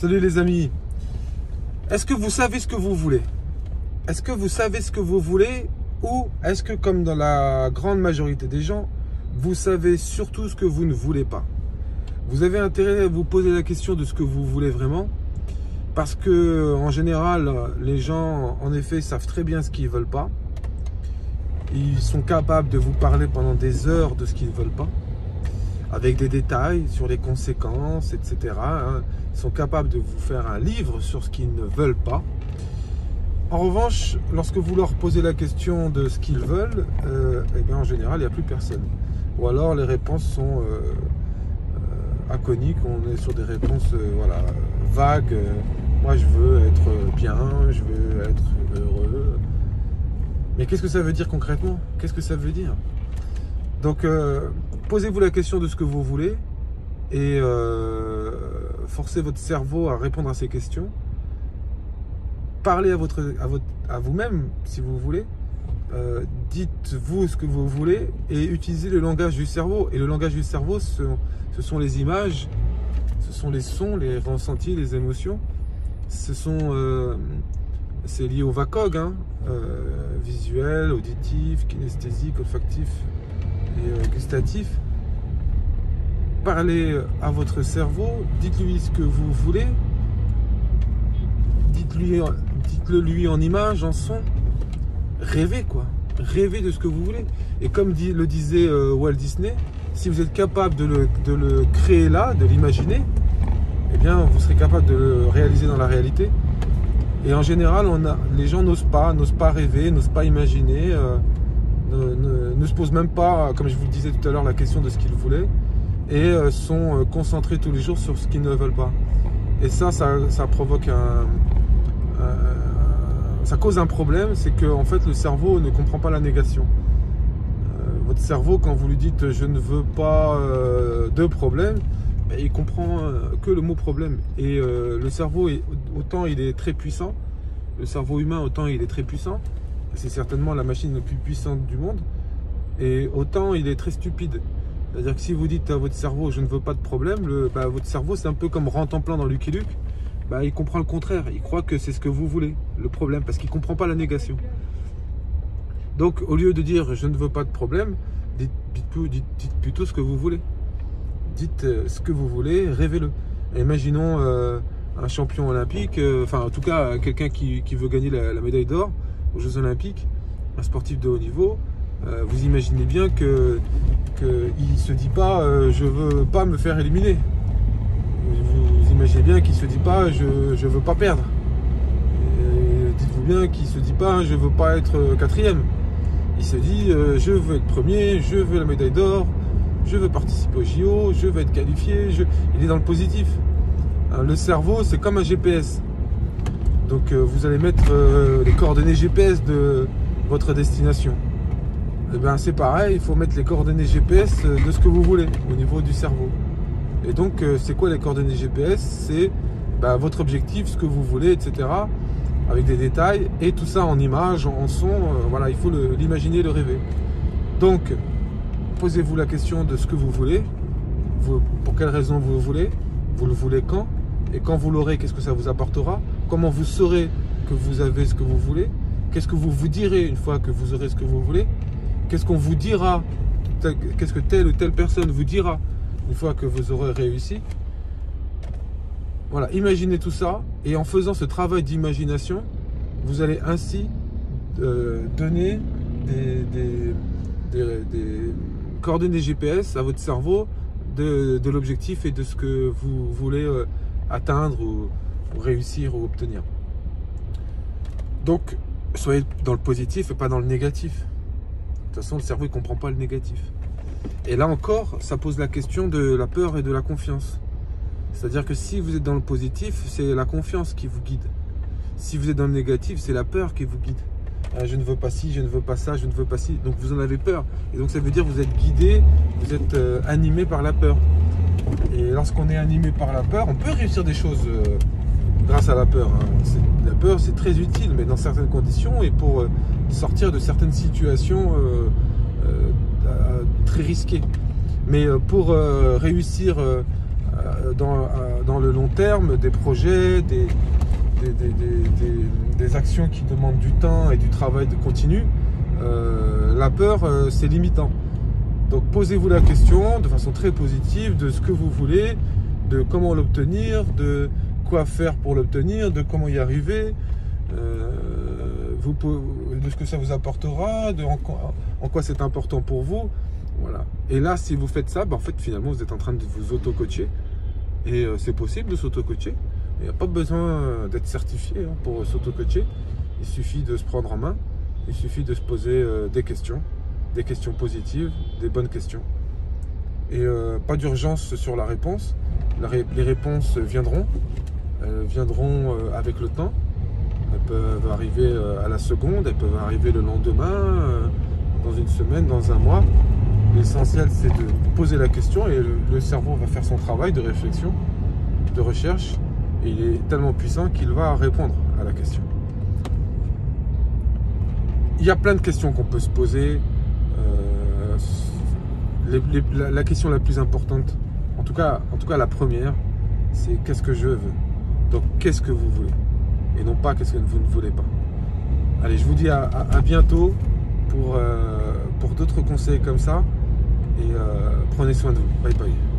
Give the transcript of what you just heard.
Salut les amis. Est-ce que vous savez ce que vous voulez? Est-ce que vous savez ce que vous voulez? Ou est-ce que, comme dans la grande majorité des gens, vous savez surtout ce que vous ne voulez pas? Vous avez intérêt à vous poser la question de ce que vous voulez vraiment, parce que en général, les gens, en effet, savent très bien ce qu'ils veulent pas. Ils sont capables de vous parler pendant des heures de ce qu'ils ne veulent pas, avec des détails sur les conséquences, etc. Ils sont capables de vous faire un livre sur ce qu'ils ne veulent pas. En revanche, lorsque vous leur posez la question de ce qu'ils veulent, eh bien, en général, il n'y a plus personne. Ou alors les réponses sont aconiques, on est sur des réponses voilà, vagues. Moi, je veux être bien, je veux être heureux. Mais qu'est-ce que ça veut dire concrètement? Qu'est-ce que ça veut dire? Donc, posez-vous la question de ce que vous voulez et forcez votre cerveau à répondre à ces questions. Parlez à vous-même, si vous voulez. Dites-vous ce que vous voulez et utilisez le langage du cerveau. Et le langage du cerveau, ce sont les images, ce sont les sons, les ressentis, les émotions. C'est lié au VACOG, visuel, auditif, kinesthésique, olfactif et gustatif. Parlez à votre cerveau, dites-lui ce que vous voulez, dites-le lui en images, en son, rêvez quoi, rêvez de ce que vous voulez. Et comme le disait Walt Disney, si vous êtes capable de le créer là, de l'imaginer, eh bien vous serez capable de le réaliser dans la réalité. Et en général, les gens n'osent pas rêver, n'osent pas imaginer, ne se posent même pas, comme je vous le disais tout à l'heure, la question de ce qu'ils voulaient, et sont concentrés tous les jours sur ce qu'ils ne veulent pas. Et ça provoque ça cause un problème, c'est que en fait le cerveau ne comprend pas la négation. Votre cerveau, quand vous lui dites je ne veux pas de problème, ben, il comprend que le mot problème. Et le cerveau, autant il est très puissant, le cerveau humain autant il est très puissant, c'est certainement la machine la plus puissante du monde, et autant il est très stupide. C'est-à-dire que si vous dites à votre cerveau je ne veux pas de problème, votre cerveau c'est un peu comme Rantanplan dans Lucky Luke, il comprend le contraire, il croit que c'est ce que vous voulez, le problème, parce qu'il ne comprend pas la négation. Donc au lieu de dire je ne veux pas de problème, dites plutôt ce que vous voulez. Dites ce que vous voulez, rêvez-le. Imaginons un champion olympique, enfin en tout cas quelqu'un qui veut gagner la médaille d'or aux Jeux Olympiques, un sportif de haut niveau. Vous imaginez bien qu'il ne se dit pas je veux pas me faire éliminer. Vous imaginez bien qu'il ne se dit pas je veux pas perdre. Dites-vous bien qu'il ne se dit pas je veux pas être quatrième. Il se dit je veux être premier, je veux la médaille d'or, je veux participer au JO, je veux être qualifié. Il est dans le positif. Le cerveau c'est comme un GPS. Donc vous allez mettre les coordonnées GPS de votre destination. Et bien c'est pareil, il faut mettre les coordonnées GPS de ce que vous voulez au niveau du cerveau. Et donc c'est quoi les coordonnées GPS? C'est votre objectif, ce que vous voulez, etc. Avec des détails et tout ça en images, en son. Voilà, il faut l'imaginer, le rêver. Donc posez-vous la question de ce que vous voulez, pour quelle raison vous le voulez quand, et quand vous l'aurez, qu'est-ce que ça vous apportera, comment vous saurez que vous avez ce que vous voulez, qu'est-ce que vous vous direz une fois que vous aurez ce que vous voulez, qu'est-ce qu'on vous dira, qu'est-ce que telle ou telle personne vous dira une fois que vous aurez réussi. Voilà, imaginez tout ça, et en faisant ce travail d'imagination, vous allez ainsi donner des coordonnées GPS à votre cerveau de l'objectif et de ce que vous voulez atteindre ou réussir ou obtenir. Donc, soyez dans le positif et pas dans le négatif. De toute façon, le cerveau ne comprend pas le négatif. Et là encore, ça pose la question de la peur et de la confiance. C'est-à-dire que si vous êtes dans le positif, c'est la confiance qui vous guide. Si vous êtes dans le négatif, c'est la peur qui vous guide. Je ne veux pas ci, je ne veux pas ça, je ne veux pas ci. Donc vous en avez peur. Et donc ça veut dire que vous êtes guidé, vous êtes animé par la peur. Et lorsqu'on est animé par la peur, on peut réussir des choses grâce à la peur. La peur, c'est très utile, mais dans certaines conditions et pour sortir de certaines situations très risquées. Mais pour réussir dans le long terme, des projets, des actions qui demandent du temps et du travail de continu, la peur, c'est limitant. Donc posez-vous la question de façon très positive de ce que vous voulez, de comment l'obtenir, de quoi faire pour l'obtenir, de comment y arriver, de ce que ça vous apportera, en quoi c'est important pour vous. Voilà. Et là, si vous faites ça, en fait, finalement, vous êtes en train de vous auto-coacher. Et c'est possible de s'auto-coacher. Il n'y a pas besoin d'être certifié pour s'auto-coacher. Il suffit de se prendre en main. Il suffit de se poser des questions positives, des bonnes questions. Et pas d'urgence sur la réponse. Les réponses viendront. Elles viendront avec le temps. Elles peuvent arriver à la seconde, elles peuvent arriver le lendemain, dans une semaine, dans un mois. L'essentiel, c'est de poser la question et le cerveau va faire son travail de réflexion, de recherche. Et il est tellement puissant qu'il va répondre à la question. Il y a plein de questions qu'on peut se poser. La question la plus importante, en tout cas la première, c'est qu'est-ce que je veux. Donc qu'est-ce que vous voulez et non pas qu'est-ce que vous ne voulez pas. Allez, je vous dis à bientôt pour d'autres conseils comme ça et prenez soin de vous. Bye bye.